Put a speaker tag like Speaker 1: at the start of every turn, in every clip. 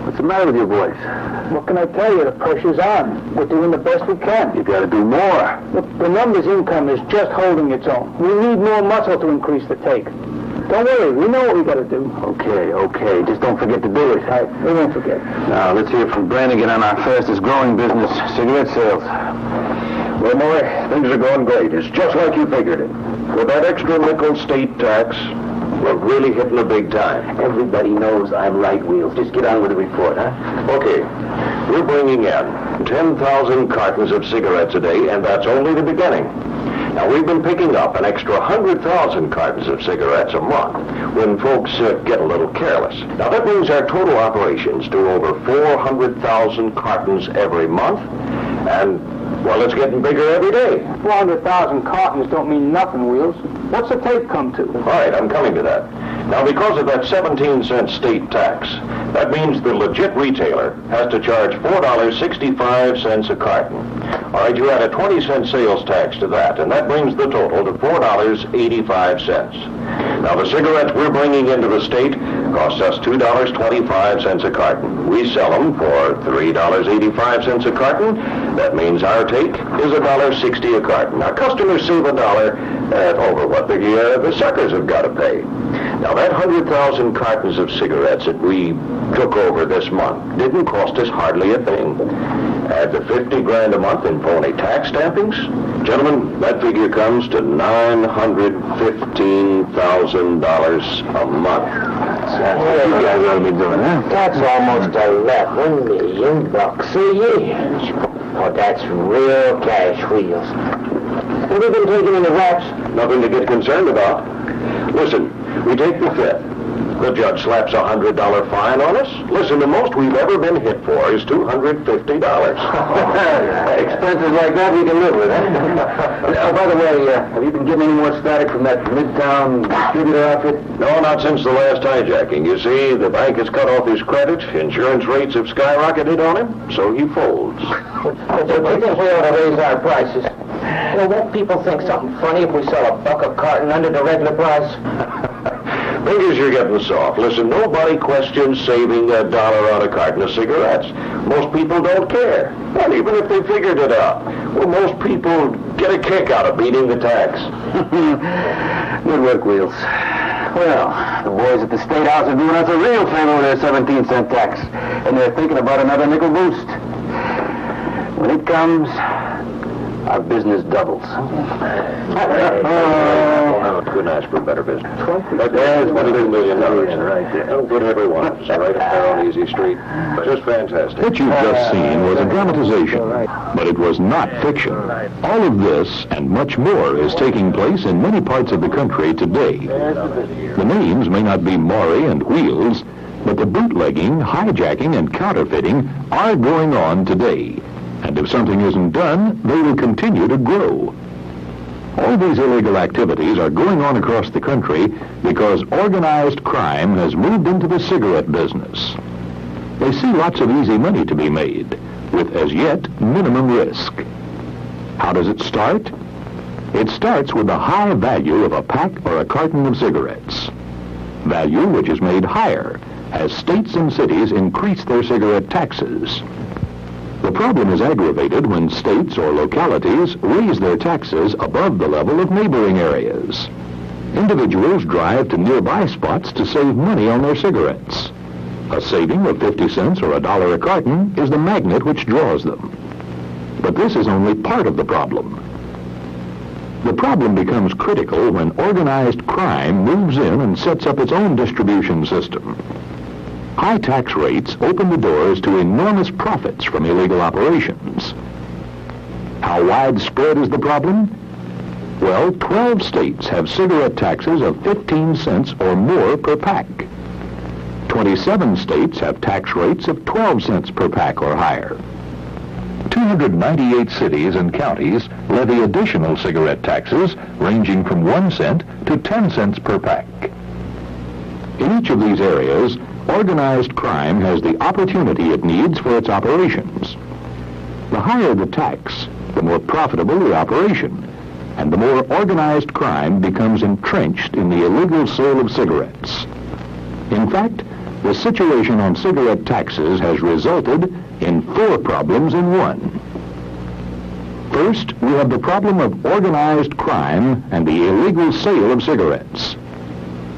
Speaker 1: What's the matter with you boys?
Speaker 2: What can I tell you? The pressure's on. We're doing the best we can.
Speaker 1: You gotta do more.
Speaker 2: Look, the numbers income is just holding its own. We need more muscle to increase the take. Don't worry, we know what we gotta do.
Speaker 1: Okay. Just don't forget to do it.
Speaker 2: All right, we won't forget.
Speaker 1: Now, let's hear from Brannigan on our fastest growing business, cigarette sales.
Speaker 3: Well, Moy, things are going great. It's just like you figured it. With that extra nickel state tax, we're really hitting the big time.
Speaker 1: Everybody knows I'm right, Wheels. Just get on with the report, huh?
Speaker 3: Okay, we're bringing in 10,000 cartons of cigarettes a day, and that's only the beginning. Now, we've been picking up an extra 100,000 cartons of cigarettes a month when folks get a little careless. Now, that brings our total operations to over 400,000 cartons every month, and, well, it's getting bigger every day.
Speaker 2: 400,000 cartons don't mean nothing, Wheels. What's the take come to?
Speaker 3: All right, I'm coming to that. Now, because of that 17-cent state tax, that means the legit retailer has to charge $4.65 a carton. All right, you add a 20-cent sales tax to that, and that brings the total to $4.85. Now, the cigarettes we're bringing into the state cost us $2.25 a carton. We sell them for $3.85 a carton. That means our take is $1.60 a carton. Our customers save $1 over what the suckers have got to pay. Now, that 100,000 cartons of cigarettes that we took over this month didn't cost us hardly a thing. Add the $50,000 a month in phony tax stampings, gentlemen, that figure comes to $915,000 a month.
Speaker 1: That's what you guys ought to be doing, huh?
Speaker 4: That's almost $11 million a year. Oh, that's real cash, Wheels. Have you been taking any raps?
Speaker 3: Nothing to get concerned about. Listen, we take the fifth. The judge slaps a $100 fine on us. Listen, the most we've ever been hit for is $250.
Speaker 1: Expenses like that we can live with, huh? By the way, have you been getting any more static from that Midtown distributor outfit?
Speaker 3: No, not since the last hijacking. You see, the bank has cut off his credit. Insurance rates have skyrocketed on him, so he folds.
Speaker 4: But you think we ought to raise our prices? Well, won't people think something funny if we sell a buck a carton under the regular price?
Speaker 3: Figures you're getting soft. Listen, nobody questions saving $1 on a carton of cigarettes. Most people don't care. And even if they figured it out, well, most people get a kick out of beating the tax.
Speaker 1: Good work, Wheels. Well, the boys at the State House are doing us a real favor with their 17-cent tax. And they're thinking about another nickel boost. When it comes, our business doubles.
Speaker 3: Couldn't ask for a better business. There's $22 million right there. That'll put everyone right up there on Easy Street. Just fantastic.
Speaker 5: What you've just seen was a dramatization, but it was not fiction. All of this and much more is taking place in many parts of the country today. The names may not be Maury and Wheels, but the bootlegging, hijacking, and counterfeiting are going on today. And if something isn't done, they will continue to grow. All these illegal activities are going on across the country because organized crime has moved into the cigarette business. They see lots of easy money to be made, with as yet minimum risk. How does it start? It starts with the high value of a pack or a carton of cigarettes. Value which is made higher as states and cities increase their cigarette taxes. The problem is aggravated when states or localities raise their taxes above the level of neighboring areas. Individuals drive to nearby spots to save money on their cigarettes. A saving of 50 cents or $1 a carton is the magnet which draws them. But this is only part of the problem. The problem becomes critical when organized crime moves in and sets up its own distribution system. High tax rates open the doors to enormous profits from illegal operations. How widespread is the problem? Well, 12 states have cigarette taxes of 15 cents or more per pack. 27 states have tax rates of 12 cents per pack or higher. 298 cities and counties levy additional cigarette taxes ranging from 1 cent to 10 cents per pack. In each of these areas, organized crime has the opportunity it needs for its operations. The higher the tax, the more profitable the operation, and the more organized crime becomes entrenched in the illegal sale of cigarettes. In fact, the situation on cigarette taxes has resulted in 4 problems in one. First, we have the problem of organized crime and the illegal sale of cigarettes.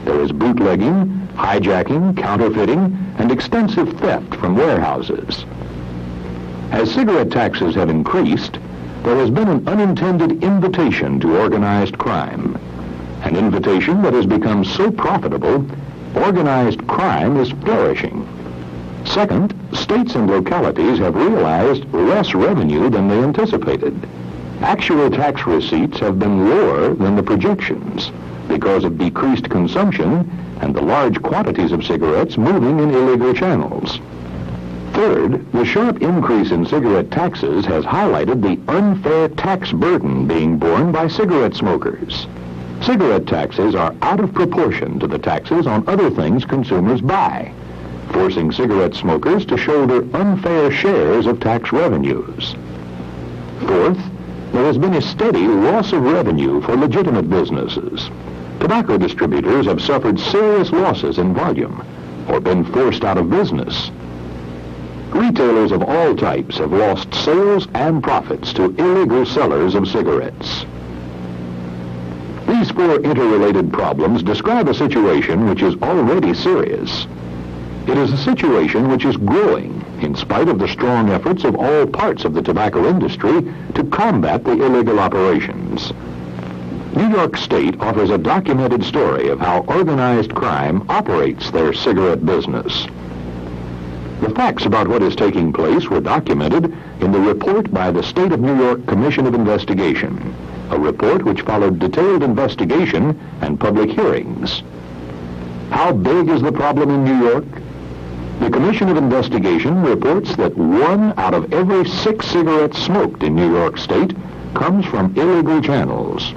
Speaker 5: There is bootlegging, hijacking, counterfeiting, and extensive theft from warehouses. As cigarette taxes have increased, there has been an unintended invitation to organized crime. An invitation that has become so profitable, organized crime is flourishing. Second, states and localities have realized less revenue than they anticipated. Actual tax receipts have been lower than the projections because of decreased consumption and the large quantities of cigarettes moving in illegal channels. Third, the sharp increase in cigarette taxes has highlighted the unfair tax burden being borne by cigarette smokers. Cigarette taxes are out of proportion to the taxes on other things consumers buy, forcing cigarette smokers to shoulder unfair shares of tax revenues. Fourth, there has been a steady loss of revenue for legitimate businesses. Tobacco distributors have suffered serious losses in volume or been forced out of business. Retailers of all types have lost sales and profits to illegal sellers of cigarettes. These 4 interrelated problems describe a situation which is already serious. It is a situation which is growing in spite of the strong efforts of all parts of the tobacco industry to combat the illegal operations. New York State offers a documented story of how organized crime operates their cigarette business. The facts about what is taking place were documented in the report by the State of New York Commission of Investigation, a report which followed detailed investigation and public hearings. How big is the problem in New York? The Commission of Investigation reports that 1 out of every 6 cigarettes smoked in New York State comes from illegal channels.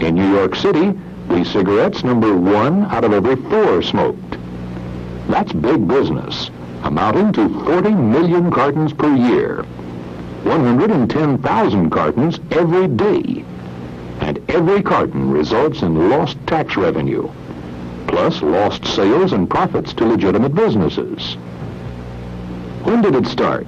Speaker 5: In New York City, these cigarettes number 1 out of every 4 smoked. That's big business, amounting to 40 million cartons per year, 110,000 cartons every day, and every carton results in lost tax revenue, plus lost sales and profits to legitimate businesses. When did it start?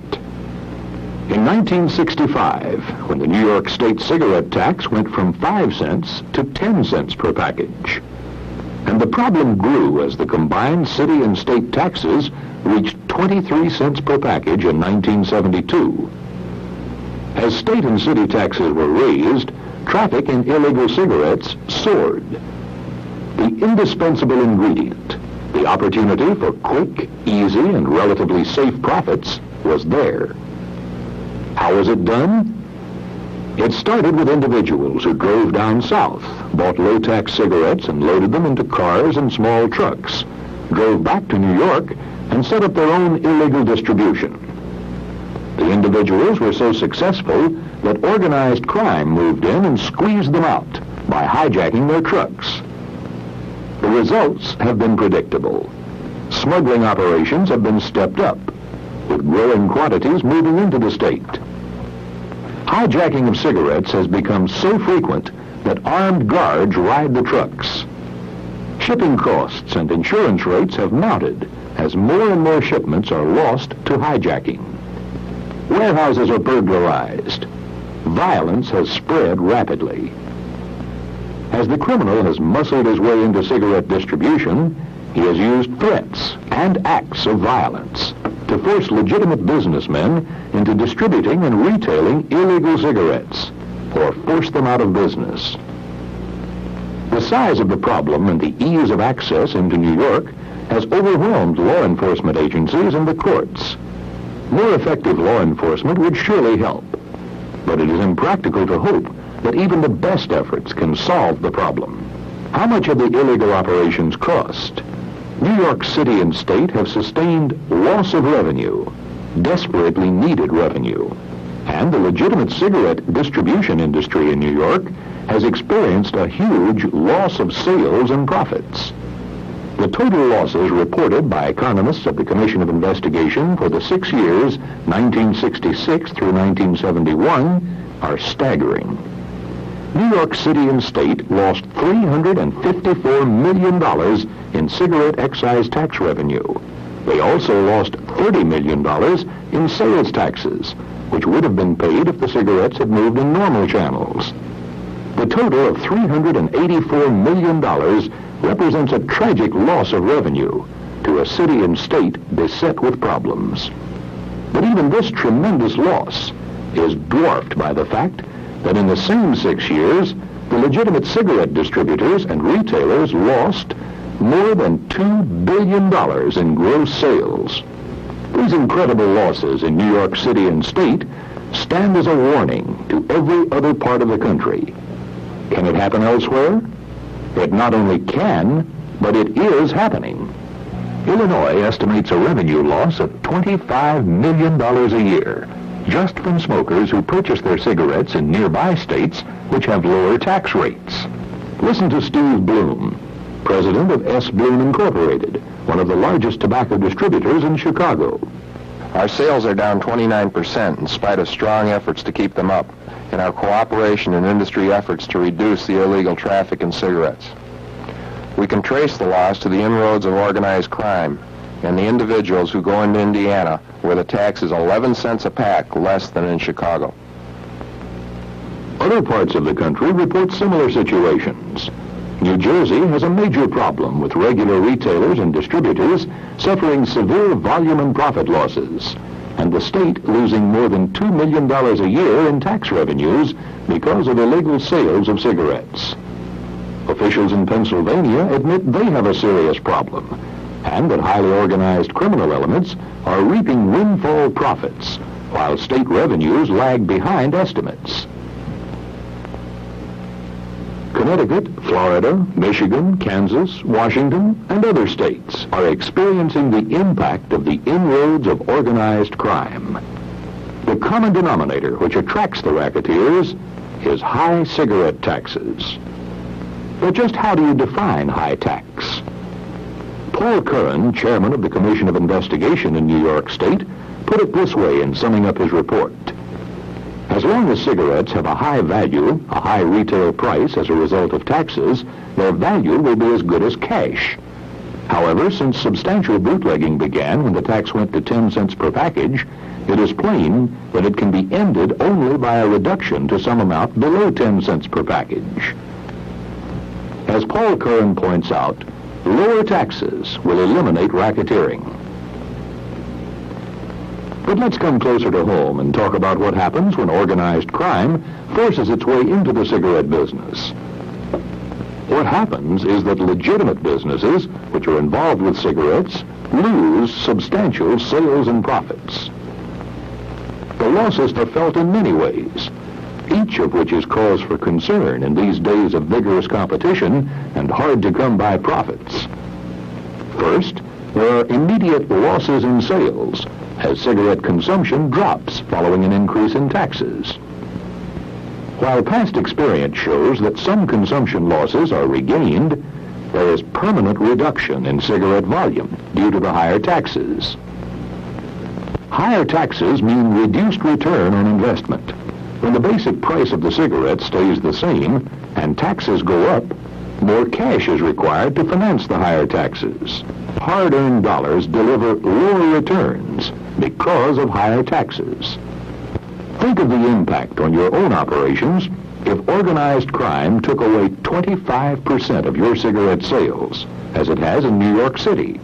Speaker 5: In 1965, when the New York State cigarette tax went from 5 cents to 10 cents per package. And the problem grew as the combined city and state taxes reached 23 cents per package in 1972. As state and city taxes were raised, traffic in illegal cigarettes soared. The indispensable ingredient, the opportunity for quick, easy, and relatively safe profits, was there. How was it done? It started with individuals who drove down south, bought low-tax cigarettes and loaded them into cars and small trucks, drove back to New York, and set up their own illegal distribution. The individuals were so successful that organized crime moved in and squeezed them out by hijacking their trucks. The results have been predictable. Smuggling operations have been stepped up, with growing quantities moving into the state. Hijacking of cigarettes has become so frequent that armed guards ride the trucks. Shipping costs and insurance rates have mounted as more and more shipments are lost to hijacking. Warehouses are burglarized. Violence has spread rapidly. As the criminal has muscled his way into cigarette distribution, he has used threats and acts of violence to force legitimate businessmen into distributing and retailing illegal cigarettes, or force them out of business. The size of the problem and the ease of access into New York has overwhelmed law enforcement agencies and the courts. More effective law enforcement would surely help, but it is impractical to hope that even the best efforts can solve the problem. How much have the illegal operations cost? New York City and state have sustained loss of revenue, desperately needed revenue, and the legitimate cigarette distribution industry in New York has experienced a huge loss of sales and profits. The total losses reported by economists of the Commission of Investigation for the 6 years, 1966 through 1971, are staggering. New York City and state lost $354 million in cigarette excise tax revenue. They also lost $30 million in sales taxes, which would have been paid if the cigarettes had moved in normal channels. The total of $384 million represents a tragic loss of revenue to a city and state beset with problems. But even this tremendous loss is dwarfed by the fact that in the same 6 years, the legitimate cigarette distributors and retailers lost more than $2 billion in gross sales. These incredible losses in New York City and state stand as a warning to every other part of the country. Can it happen elsewhere? It not only can, but it is happening. Illinois estimates a revenue loss of $25 million a year, just from smokers who purchase their cigarettes in nearby states which have lower tax rates. Listen to Steve Bloom, president of S. Bloom Incorporated, one of the largest tobacco distributors in Chicago.
Speaker 6: Our sales are down 29% in spite of strong efforts to keep them up, and our cooperation in industry efforts to reduce the illegal traffic in cigarettes. We can trace the loss to the inroads of organized crime and the individuals who go into Indiana where the tax is 11 cents a pack less than in Chicago.
Speaker 5: Other parts of the country report similar situations. New Jersey has a major problem with regular retailers and distributors suffering severe volume and profit losses, and the state losing more than $2 million a year in tax revenues because of illegal sales of cigarettes. Officials in Pennsylvania admit they have a serious problem, and that highly organized criminal elements are reaping windfall profits, while state revenues lag behind estimates. Connecticut, Florida, Michigan, Kansas, Washington, and other states are experiencing the impact of the inroads of organized crime. The common denominator which attracts the racketeers is high cigarette taxes. But just how do you define high tax? Paul Curran, chairman of the Commission of Investigation in New York State, put it this way in summing up his report. As long as cigarettes have a high value, a high retail price as a result of taxes, their value will be as good as cash. However, since substantial bootlegging began when the tax went to 10 cents per package, it is plain that it can be ended only by a reduction to some amount below 10 cents per package. As Paul Curran points out, lower taxes will eliminate racketeering. But let's come closer to home and talk about what happens when organized crime forces its way into the cigarette business. What happens is that legitimate businesses, which are involved with cigarettes, lose substantial sales and profits. The losses are felt in many ways, each of which is cause for concern in these days of vigorous competition and hard-to-come-by profits. First, there are immediate losses in sales, as cigarette consumption drops following an increase in taxes. While past experience shows that some consumption losses are regained, there is permanent reduction in cigarette volume due to the higher taxes. Higher taxes mean reduced return on investment. When the basic price of the cigarette stays the same and taxes go up, more cash is required to finance the higher taxes. Hard-earned dollars deliver lower returns because of higher taxes. Think of the impact on your own operations if organized crime took away 25% of your cigarette sales, as it has in New York City.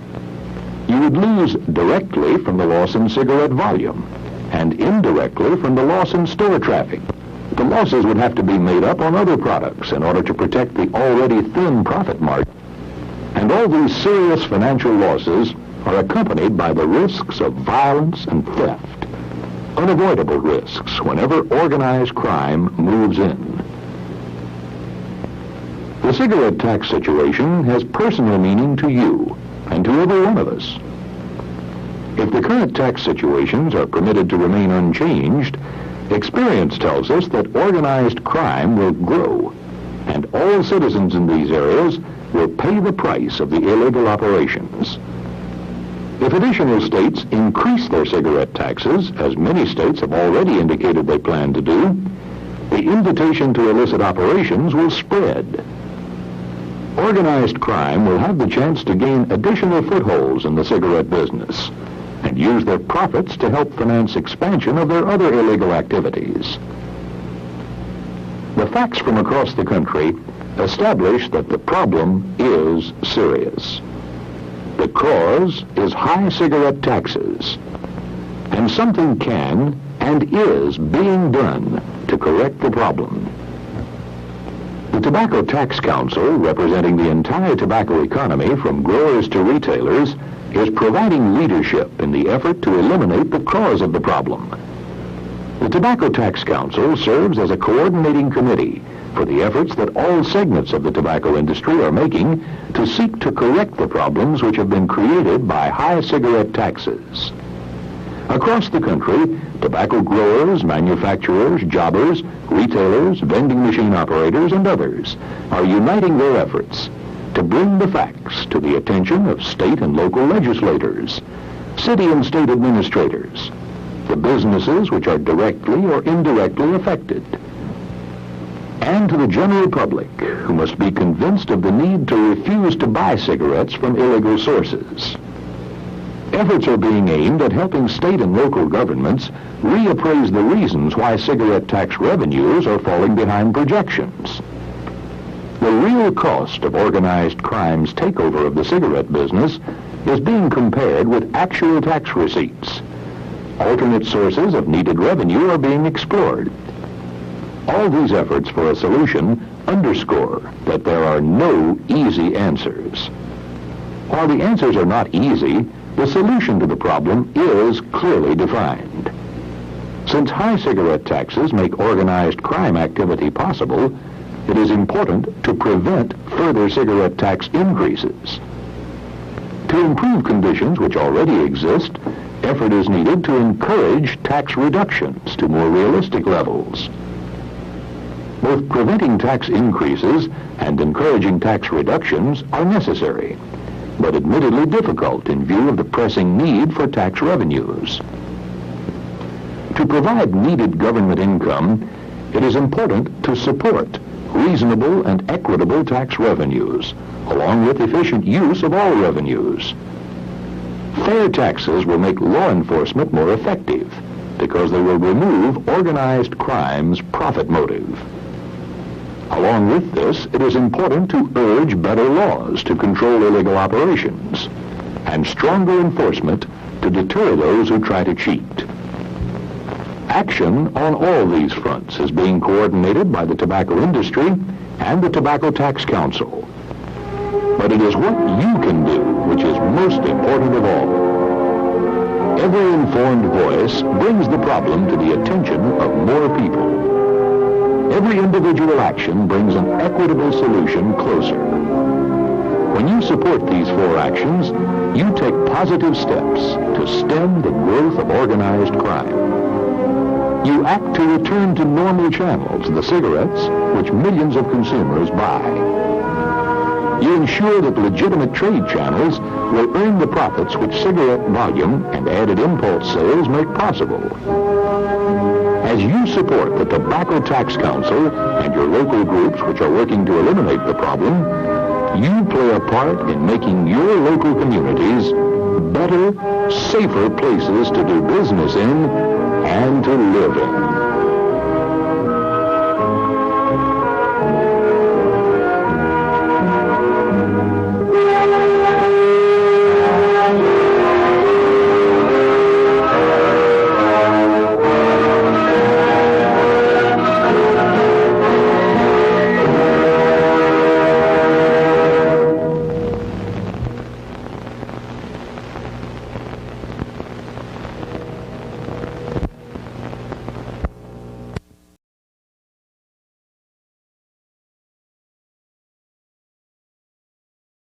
Speaker 5: You would lose directly from the loss in cigarette volume, and indirectly from the loss in store traffic. The losses would have to be made up on other products in order to protect the already thin profit margin. And all these serious financial losses are accompanied by the risks of violence and theft, unavoidable risks whenever organized crime moves in. The cigarette tax situation has personal meaning to you and to every one of us. If the current tax situations are permitted to remain unchanged, experience tells us that organized crime will grow, and all citizens in these areas will pay the price of the illegal operations. If additional states increase their cigarette taxes, as many states have already indicated they plan to do, the the invitation to illicit operations will spread. Organized crime will have the chance to gain additional footholds in the cigarette business and use their profits to help finance expansion of their other illegal activities. The facts from across the country establish that the problem is serious. The cause is high cigarette taxes, and something can and is being done to correct the problem. The Tobacco Tax Council, representing the entire tobacco economy from growers to retailers, is providing leadership in the effort to eliminate the cause of the problem. The Tobacco Tax Council serves as a coordinating committee for the efforts that all segments of the tobacco industry are making to seek to correct the problems which have been created by high cigarette taxes. Across the country, tobacco growers, manufacturers, jobbers, retailers, vending machine operators, and others are uniting their efforts to bring the facts to the attention of state and local legislators, city and state administrators, the businesses which are directly or indirectly affected, and to the general public, who must be convinced of the need to refuse to buy cigarettes from illegal sources. Efforts are being aimed at helping state and local governments reappraise the reasons why cigarette tax revenues are falling behind projections. The real cost of organized crime's takeover of the cigarette business is being compared with actual tax receipts. Alternate sources of needed revenue are being explored. All these efforts for a solution underscore that there are no easy answers. While the answers are not easy, the solution to the problem is clearly defined. Since high cigarette taxes make organized crime activity possible, it is important to prevent further cigarette tax increases. To improve conditions which already exist, effort is needed to encourage tax reductions to more realistic levels. Both preventing tax increases and encouraging tax reductions are necessary, but admittedly difficult in view of the pressing need for tax revenues. To provide needed government income, it is important to support reasonable and equitable tax revenues, along with efficient use of all revenues. Fair taxes will make law enforcement more effective because they will remove organized crime's profit motive. Along with this, it is important to urge better laws to control illegal operations and stronger enforcement to deter those who try to cheat. Action on all these fronts is being coordinated by the tobacco industry and the Tobacco Tax Council. But it is what you can do which is most important of all. Every informed voice brings the problem to the attention of more people. Every individual action brings an equitable solution closer. When you support these four actions, you take positive steps to stem the growth of organized crime. You act to return to normal channels the cigarettes which millions of consumers buy. You ensure that legitimate trade channels will earn the profits which cigarette volume and added impulse sales make possible. As you support the Tobacco Tax Council and your local groups which are working to eliminate the problem, you play a part in making your local communities better, safer places to do business in and to live in.